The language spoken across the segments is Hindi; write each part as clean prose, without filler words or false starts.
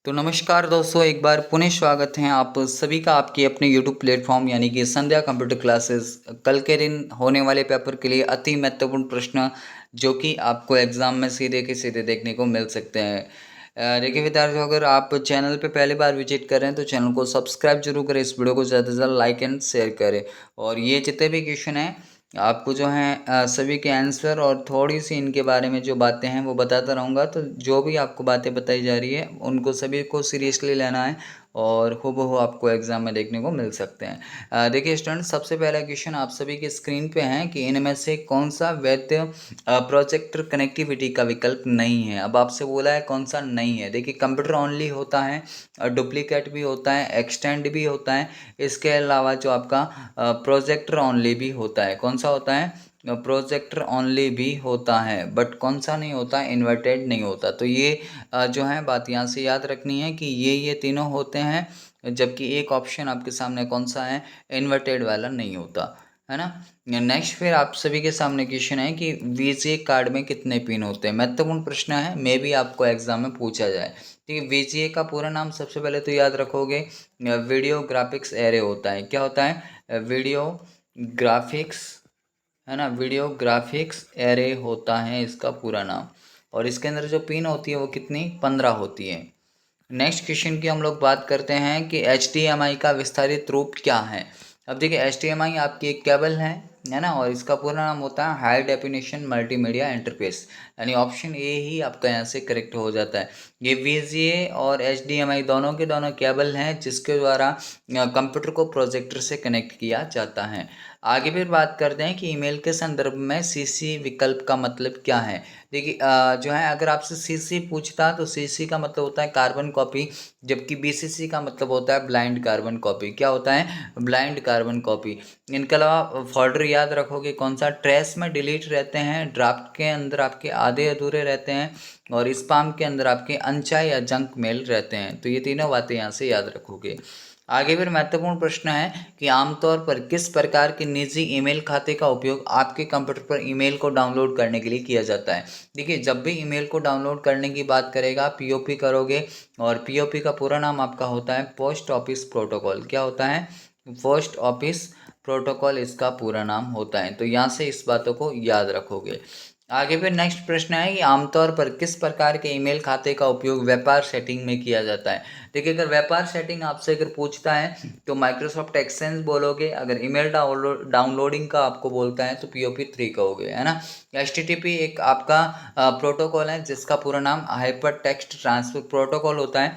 तो नमस्कार दोस्तों, एक बार पुनः स्वागत है आप सभी का आपके अपने YouTube प्लेटफॉर्म यानी कि संध्या कंप्यूटर क्लासेस। कल के दिन होने वाले पेपर के लिए अति महत्वपूर्ण प्रश्न जो कि आपको एग्ज़ाम में सीधे के सीधे देखने को मिल सकते हैं। देखिए विद्यार्थियों, अगर आप चैनल पे पहली बार विजिट कर रहे हैं तो चैनल को सब्सक्राइब जरूर करें, इस वीडियो को ज़्यादा से ज़्यादा लाइक एंड शेयर करें। और ये जितने भी क्वेश्चन हैं आपको जो हैं सभी के आंसर और थोड़ी सी इनके बारे में जो बातें हैं वो बताता रहूँगा। तो जो भी आपको बातें बताई जा रही है उनको सभी को सीरियसली लेना है और हूबहू आपको एग्ज़ाम में देखने को मिल सकते हैं। देखिए स्टूडेंट, सबसे पहला क्वेश्चन आप सभी के स्क्रीन पे है कि इनमें से कौन सा वैध प्रोजेक्टर कनेक्टिविटी का विकल्प नहीं है। अब आपसे बोला है कौन सा नहीं है। देखिए कंप्यूटर ओनली होता है, डुप्लीकेट भी होता है, एक्सटेंड भी होता है। इसके अलावा जो आपका प्रोजेक्टर ओनली भी होता है। कौन सा होता है? प्रोजेक्टर ओनली भी होता है, बट कौन सा नहीं होता? इन्वर्टेड नहीं होता। तो ये जो है बात यहाँ से याद रखनी है कि ये तीनों होते हैं, जबकि एक ऑप्शन आपके सामने कौन सा है? इन्वर्टेड वाला नहीं होता, है ना। नेक्स्ट फिर आप सभी के सामने क्वेश्चन है कि वीजीए कार्ड में कितने पिन होते हैं। महत्वपूर्ण प्रश्न है, मे भी आपको एग्जाम में पूछा जाए। ठीक है, वीजीए का पूरा नाम सबसे पहले तो याद रखोगे, वीडियो ग्राफिक्स एरे होता है। क्या होता है? वीडियो ग्राफिक्स, है ना, वीडियो ग्राफिक्स एरे होता है इसका पूरा नाम। और इसके अंदर जो पिन होती है वो कितनी? 15 होती है। नेक्स्ट क्वेश्चन की हम लोग बात करते हैं कि HDMI का विस्तारित रूप क्या है। अब देखिए HDMI आपकी एक केबल है ना, और इसका पूरा नाम होता है हाई डेफिनेशन मल्टीमीडिया इंटरफेस, यानी ऑप्शन ए ही आपका यहाँ से करेक्ट हो जाता है। ये VGA और HDMI दोनों के दोनों केबल हैं जिसके द्वारा कंप्यूटर को प्रोजेक्टर से कनेक्ट किया जाता है। आगे फिर बात करते हैं कि ईमेल के संदर्भ में CC विकल्प का मतलब क्या है। देखिए जो है अगर आपसे CC पूछता तो CC का मतलब होता है कार्बन कॉपी, जबकि BCC का मतलब होता है ब्लाइंड कार्बन कॉपी। क्या होता है? Blind carbon copy. इनके अलावा फोल्डर याद रखोगे कौन सा? ट्रेस में डिलीट रहते हैं, ड्राफ्ट के अंदर आपके आधे अधूरे रहते हैं, और स्पाम के अंदर आपके अनचाहे या जंक मेल रहते हैं। तो ये तीनों बातें यहाँ से याद रखोगे। आगे फिर महत्वपूर्ण प्रश्न है कि आमतौर पर किस प्रकार के निजी ईमेल खाते का उपयोग आपके कंप्यूटर पर ईमेल को डाउनलोड करने के लिए किया जाता है। देखिए जब भी ईमेल को डाउनलोड करने की बात करेगा POP करोगे, और POP का पूरा नाम आपका होता है पोस्ट ऑफिस प्रोटोकॉल। क्या होता है? पोस्ट ऑफिस प्रोटोकॉल इसका पूरा नाम होता है। तो यहाँ से इस बातों को याद रखोगे। आगे फिर नेक्स्ट प्रश्न है कि आमतौर पर किस प्रकार के ईमेल खाते का उपयोग व्यापार सेटिंग में किया जाता है। देखिए अगर व्यापार सेटिंग आपसे अगर पूछता है तो माइक्रोसॉफ्ट एक्सेंज बोलोगे, अगर ईमेल डाउनलोडिंग का आपको बोलता है तो POP3 कहोगे, है ना। HTTP एक आपका प्रोटोकॉल है जिसका पूरा नाम हाइपर टेक्स्ट ट्रांसफर प्रोटोकॉल होता है।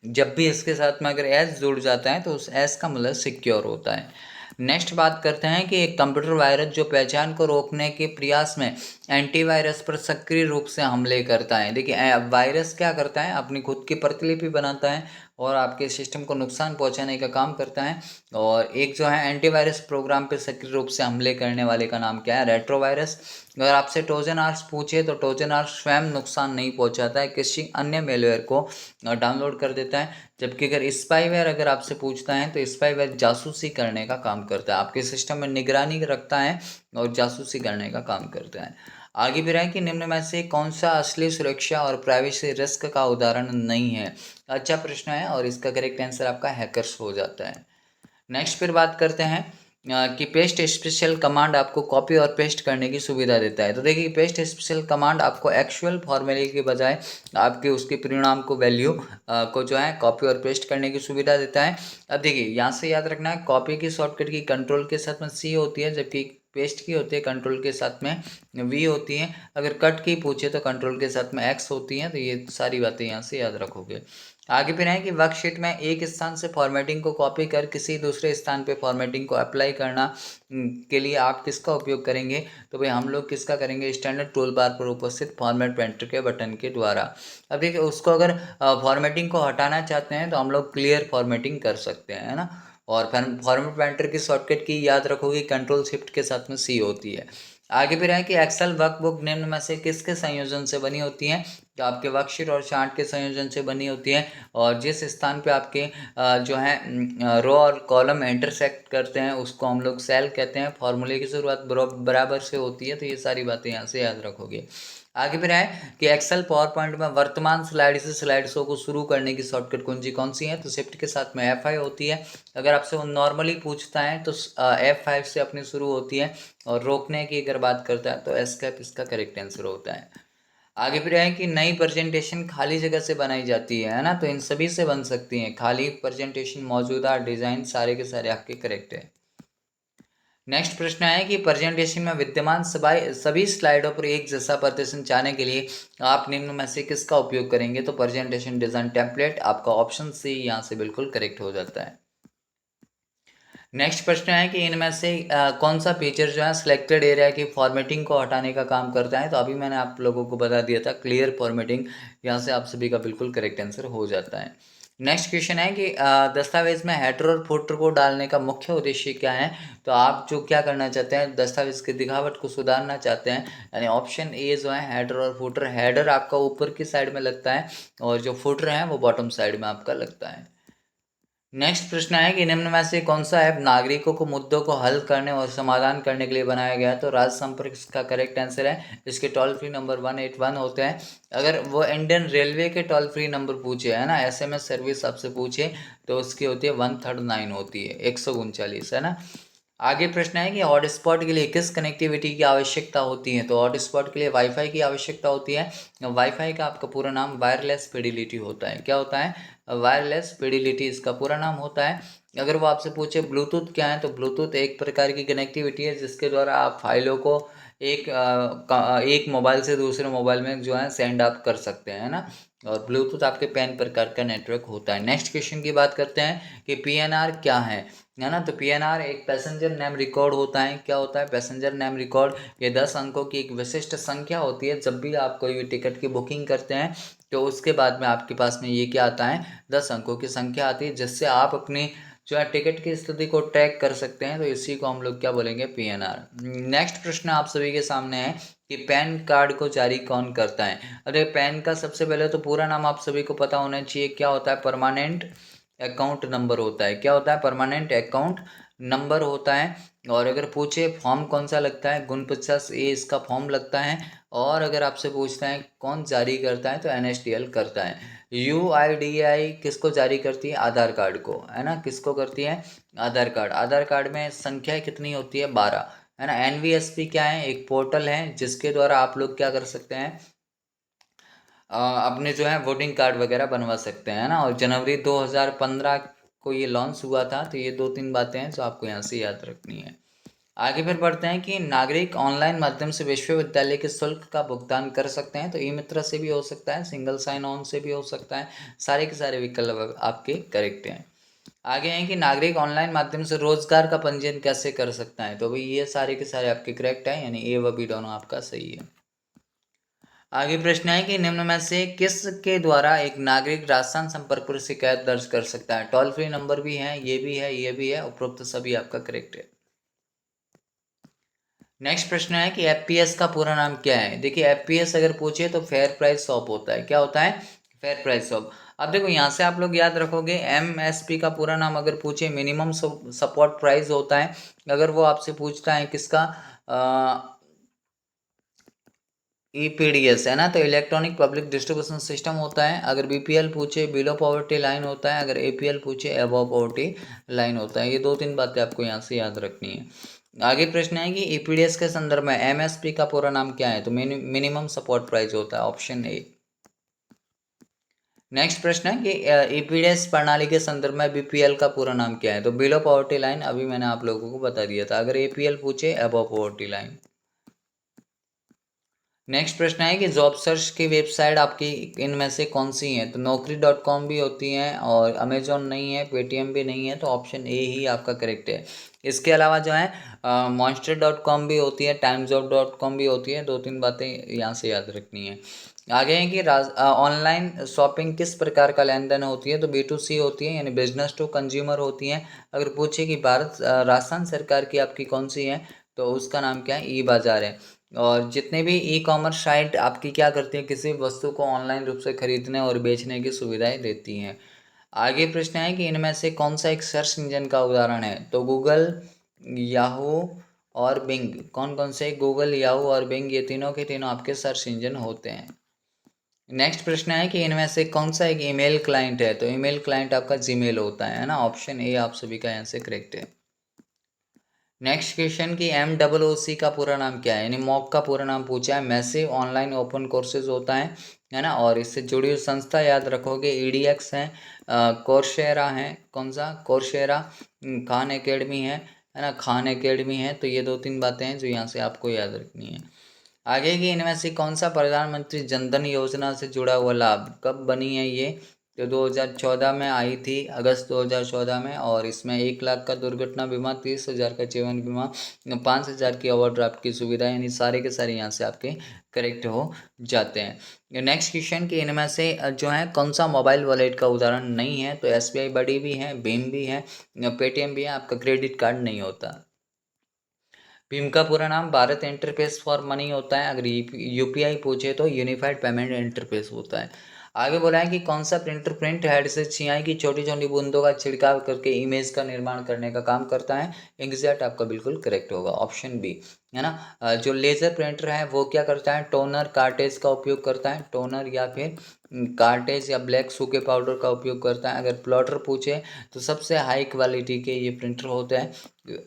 जब भी इसके साथ में अगर एस जुड़ जाता है तो उस एस का मतलब सिक्योर होता है। नेक्स्ट बात करते हैं कि एक कंप्यूटर वायरस जो पहचान को रोकने के प्रयास में एंटीवायरस पर सक्रिय रूप से हमले करता है। देखिए वायरस क्या करता है? अपनी खुद की प्रतिलिपि बनाता है और आपके सिस्टम को नुकसान पहुंचाने का काम करता है। और एक जो है एंटीवायरस प्रोग्राम पे सक्रिय रूप से हमले करने वाले का नाम क्या है? रेट्रोवायरस। अगर आपसे ट्रोजन हॉर्स पूछे तो ट्रोजन हॉर्स स्वयं नुकसान नहीं पहुंचाता है, किसी अन्य मेलवेयर को डाउनलोड कर देता है। जबकि अगर स्पाईवेयर अगर आपसे पूछता है तो स्पाईवेयर जासूसी करने का काम करता है, आपके सिस्टम में निगरानी रखता है और जासूसी करने का काम करता है। आगे भी रहे कि निम्न में से कौन सा असली सुरक्षा और प्राइवेसी रिस्क का उदाहरण नहीं है। अच्छा प्रश्न है और इसका करेक्ट आंसर आपका हैकर्स हो जाता है। नेक्स्ट फिर बात करते हैं कि पेस्ट स्पेशल कमांड आपको कॉपी और पेस्ट करने की सुविधा देता है। तो देखिए पेस्ट स्पेशल कमांड आपको एक्चुअल फॉर्मूले के बजाय आपके उसके परिणाम को वैल्यू को जो है कॉपी और पेस्ट करने की सुविधा देता है। अब देखिए यहाँ से याद रखना है, कॉपी की शॉर्टकट की कंट्रोल के साथ में C होती है, जबकि पेस्ट की होती है कंट्रोल के साथ में V होती है। अगर कट की पूछे तो कंट्रोल के साथ में X होती है। तो ये सारी बातें यहाँ से याद रखोगे। आगे फिर है कि वर्कशीट में एक स्थान से फॉर्मेटिंग को कॉपी कर किसी दूसरे स्थान पे फॉर्मेटिंग को अप्लाई करना के लिए आप किसका उपयोग करेंगे। तो भाई हम लोग किसका करेंगे? स्टैंडर्ड टूल बार पर उपस्थित फॉर्मेट पेंटर के बटन के द्वारा। अब देखिए उसको अगर फॉर्मेटिंग को हटाना चाहते हैं तो हम लोग क्लियर फॉर्मेटिंग कर सकते हैं, है ना। और फॉर्मेट पेंटर की शॉर्टकट की याद रखोगे कंट्रोल शिफ्ट के साथ में C होती है। आगे फिर है कि एक्सेल वर्कबुक निम्न में से किसके संयोजन से बनी होती है। तो आपके वर्कशीट और चार्ट के संयोजन से बनी होती है। और जिस स्थान पे आपके जो है रो और कॉलम इंटरसेक्ट करते हैं उसको हम लोग सेल कहते हैं। फॉर्मूले की शुरुआत बराबर से होती है। तो ये सारी बातें यहाँ से याद रखोगे। आगे फिर है कि एक्सेल पावर पॉइंट में वर्तमान स्लाइड से स्लाइड शो को शुरू करने की शॉर्टकट कुंजी कौन सी है? तो शिफ्ट के साथ में F5 होती है। अगर आपसे वो नॉर्मली पूछता है तो F5 से अपनी शुरू होती है, और रोकने की अगर बात करता है तो एस्केप इसका करेक्ट आंसर होता है। आगे फिर है कि नई प्रेजेंटेशन खाली जगह से बनाई जाती है ना, तो इन सभी से बन सकती है। खाली प्रेजेंटेशन, मौजूदा डिजाइन, सारे के सारे आपके करेक्ट है। नेक्स्ट प्रश्न है कि प्रेजेंटेशन में विद्यमान सभी स्लाइडों पर एक जैसा प्रदर्शन चाहने के लिए आप निम्न में से किसका उपयोग करेंगे? तो प्रेजेंटेशन डिजाइन टेम्पलेट, आपका ऑप्शन सी यहाँ से बिल्कुल करेक्ट हो जाता है। नेक्स्ट प्रश्न है कि इनमें से कौन सा फीचर जो है सिलेक्टेड एरिया की फॉर्मेटिंग को हटाने का काम करता है? तो अभी मैंने आप लोगों को बता दिया था, क्लियर फॉर्मेटिंग। यहाँ से आप सभी का बिल्कुल करेक्ट आंसर हो जाता है। नेक्स्ट क्वेश्चन है कि दस्तावेज में हेडर और फुटर को डालने का मुख्य उद्देश्य क्या है? तो आप जो क्या करना चाहते हैं, दस्तावेज की दिखावट को सुधारना चाहते हैं, यानी ऑप्शन ए जो है हेडर और फुटर। हेडर आपका ऊपर की साइड में लगता है और जो फुटर है वो बॉटम साइड में आपका लगता है। नेक्स्ट प्रश्न है कि निम्न में से कौन सा ऐप नागरिकों को मुद्दों को हल करने और समाधान करने के लिए बनाया गया है? तो राज्य संपर्क इसका करेक्ट आंसर है। इसके टोल फ्री नंबर 181 होते हैं। अगर वो इंडियन रेलवे के टोल फ्री नंबर पूछे है ना, SMS सर्विस आपसे पूछे, तो उसकी होती है 139 होती है, 139 है ना। आगे प्रश्न है कि हॉटस्पॉट के लिए किस कनेक्टिविटी की आवश्यकता होती है? तो हॉटस्पॉट के लिए वाईफाई की आवश्यकता होती है। वाईफाई का आपका पूरा नाम वायरलेस फिडिलिटी होता है। क्या होता है? वायरलेस फिडिलिटी इसका पूरा नाम होता है। अगर वो आपसे पूछे ब्लूटूथ क्या है, तो ब्लूटूथ एक प्रकार की कनेक्टिविटी है जिसके द्वारा आप फाइलों को एक मोबाइल से दूसरे मोबाइल में जो है सेंड आप कर सकते हैं ना। और ब्लूटूथ आपके पैन प्रकार का नेटवर्क होता है। नेक्स्ट क्वेश्चन की बात करते हैं कि PNR क्या है ना। तो PNR एक पैसेंजर नेम रिकॉर्ड होता है। क्या होता है? Passenger name record. ये 10 अंकों की एक विशिष्ट संख्या होती है। जब भी आप कोई भी टिकट की बुकिंग करते हैं तो उसके बाद में आपके पास में ये क्या आता है, 10 अंकों की संख्या आती है, जिससे आप अपनी जो है टिकट की स्थिति को ट्रैक कर सकते हैं। तो इसी को हम लोग क्या बोलेंगे? PNR। नेक्स्ट प्रश्न आप सभी के सामने है कि पैन कार्ड को जारी कौन करता है? अरे पैन का सबसे पहले तो पूरा नाम आप सभी को पता होना चाहिए। क्या होता है? परमानेंट अकाउंट नंबर होता है। क्या होता है? परमानेंट अकाउंट नंबर होता है। और अगर पूछे फॉर्म कौन सा लगता है, 49A इसका फॉर्म लगता है। और अगर आपसे पूछता है कौन जारी करता है, तो NSDL करता है। UIDAI किसको जारी करती है? आधार कार्ड को, है ना। किसको करती है? आधार कार्ड। आधार कार्ड में संख्या कितनी होती है? 12, है ना। NVSP क्या है? एक पोर्टल है जिसके द्वारा आप लोग क्या कर सकते हैं, अपने जो है वोटिंग कार्ड वगैरह बनवा सकते हैं ना। और जनवरी 2015 को ये लॉन्च हुआ था। तो ये 2-3 बातें हैं जो आपको यहाँ से याद रखनी है। आगे फिर बढ़ते हैं कि नागरिक ऑनलाइन माध्यम से विश्वविद्यालय के शुल्क का भुगतान कर सकते हैं। तो ई मित्र से भी हो सकता है, सिंगल साइन ऑन से भी हो सकता है। सारे के सारे विकल्प आपके करेक्ट हैं। आगे हैं कि नागरिक ऑनलाइन माध्यम से रोजगार का पंजीयन कैसे कर सकता है? तो भाई ये सारे के सारे आपके करेक्ट हैं, यानी ए व बी दोनों आपका सही है। आगे प्रश्न है कि निम्न में से किसके द्वारा एक नागरिक राजस्थान संपर्क पर शिकायत दर्ज कर सकता है? टोल फ्री नंबर भी है, ये भी है, ये भी है, उपरोक्त सभी आपका करेक्ट है। नेक्स्ट प्रश्न है कि FPS का पूरा नाम क्या है? देखिए FPS अगर पूछे तो फेयर प्राइस शॉप होता है। क्या होता है? Fair price shop. अब देखो यहाँ से आप लोग याद रखोगे, MSP का पूरा नाम अगर पूछे मिनिमम सपोर्ट प्राइस होता है। अगर वो आपसे पूछता है किसका, EPDS है ना, तो इलेक्ट्रॉनिक पब्लिक डिस्ट्रीब्यूशन सिस्टम होता है। अगर BPL पूछे बिलो पॉवर्टी लाइन होता है। अगर APL पूछे अबव पॉवर्टी लाइन होता है। ये 2-3 बातें आपको यहाँ से याद रखनी है। आगे प्रश्न है कि EPDS के संदर्भ में MSP का पूरा नाम क्या है? तो मिनिमम सपोर्ट प्राइस होता है, ऑप्शन ए। नेक्स्ट प्रश्न है कि EPDS प्रणाली के संदर्भ में BPL का पूरा नाम क्या है? तो बिलो पॉवर्टी लाइन, अभी मैंने आप लोगों को बता दिया था। अगर APL पूछे अबव पॉवर्टी लाइन। नेक्स्ट प्रश्न है कि जॉब सर्च की वेबसाइट आपकी इनमें से कौन सी है? तो naukri.com भी होती है, और अमेजोन नहीं है, पेटीएम भी नहीं है, तो ऑप्शन ए ही आपका करेक्ट है। इसके अलावा जो है monster.com भी होती है, timejob.com भी होती है। 2-3 बातें यहाँ से याद रखनी है। आगे है कि ऑनलाइन शॉपिंग किस प्रकार का लेन देन होती है? तो B2C होती है, यानी बिजनेस टू कंज्यूमर होती है। अगर पूछे कि राजस्थान सरकार की आपकी कौन सी है, तो उसका नाम क्या है? E-बाजार है। और जितने भी E-कॉमर्स साइट आपकी क्या करती हैं, किसी वस्तु को ऑनलाइन रूप से खरीदने और बेचने की सुविधाएं देती हैं। आगे प्रश्न है कि इनमें से कौन सा एक सर्च इंजन का उदाहरण है? तो गूगल, याहू और बिंग कौन कौन से? गूगल, याहू और बिंग, ये तीनों के तीनों आपके सर्च इंजन होते हैं। नेक्स्ट प्रश्न है कि इनमें से कौन सा एक ईमेल क्लाइंट है? तो ईमेल क्लाइंट आपका जीमेल होता है ना। ऑप्शन ए आप सभी का यहाँ से करेक्ट है। नेक्स्ट क्वेश्चन की MOOC का पूरा नाम क्या है? यानी मॉक का पूरा नाम पूछा है। मैसिव ऑनलाइन ओपन कोर्सेज होता है ना। और इससे जुड़ी हुई संस्था याद रखोगे, EDX है, कोर्सेरा है, कौन सा? कोर्सेरा, खान एकेडमी है ना, खान एकेडमी है। तो ये 2-3 बातें हैं जो यहाँ से आपको याद रखनी है। आगे की इनमें से कौन सा प्रधानमंत्री जनधन योजना से जुड़ा हुआ लाभ? कब बनी है ये? तो 2014 में आई थी, अगस्त 2014 में। और इसमें 1 लाख का दुर्घटना बीमा, 30,000 का जीवन बीमा, 5,000 की ओवरड्राफ्ट की सुविधा, यानी सारे के सारे यहाँ से आपके करेक्ट हो जाते हैं। नेक्स्ट क्वेश्चन कि इनमें से जो है कौन सा मोबाइल वॉलेट का उदाहरण नहीं है? तो SBI बड़ी भी है, भीम भी है, पेटीएम भी है, आपका क्रेडिट कार्ड नहीं होता। भीम का पूरा नाम भारत इंटरफेस फॉर मनी होता है। अगर UPI पूछे तो यूनिफाइड पेमेंट इंटरफेस होता है। आगे बोला है कि कौन सा प्रिंटर प्रिंट हेड से सियाही की छोटी छोटी बूंदों का छिड़काव करके इमेज का निर्माण करने का काम करता है? इंकजेट आपका बिल्कुल करेक्ट होगा, ऑप्शन बी, है ना। जो लेज़र प्रिंटर है वो क्या करता है? टोनर कार्टेज का उपयोग करता है, टोनर या फिर कार्टेज या ब्लैक सूखे पाउडर का उपयोग करता है। अगर प्लॉटर पूछे तो सबसे हाई क्वालिटी के ये प्रिंटर होते हैं।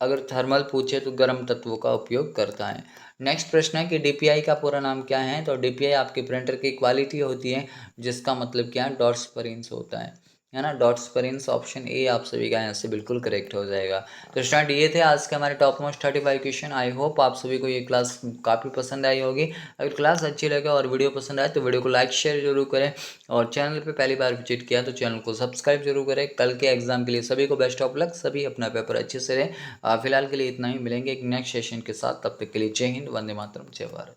अगर थर्मल पूछे तो गर्म तत्वों का उपयोग करता है। नेक्स्ट प्रश्न है कि DPI का पूरा नाम क्या है? तो DPI आपके प्रिंटर की क्वालिटी होती है, जिसका मतलब क्या है? डॉट्स पर इंच होता है ना। डॉट्स पर इंच, ऑप्शन ए आप सभी का यहाँ से बिल्कुल करेक्ट हो जाएगा। तो स्टूडेंट ये थे आज के हमारे top most 35 question. I hope आप सभी को ये क्लास काफ़ी पसंद आई होगी। अगर क्लास अच्छी लगे और वीडियो पसंद आए तो वीडियो को लाइक शेयर जरूर करें, और चैनल पे पहली बार विजिट किया तो चैनल को सब्सक्राइब जरूर करें। कल के एग्जाम के लिए सभी को बेस्ट ऑफ लक, सभी अपना पेपर अच्छे से दें। फिलहाल के लिए इतना ही, मिलेंगे एक नेक्स्ट सेशन के साथ। तब तक के लिए जय हिंद, वंदे मातरम, जय भारत।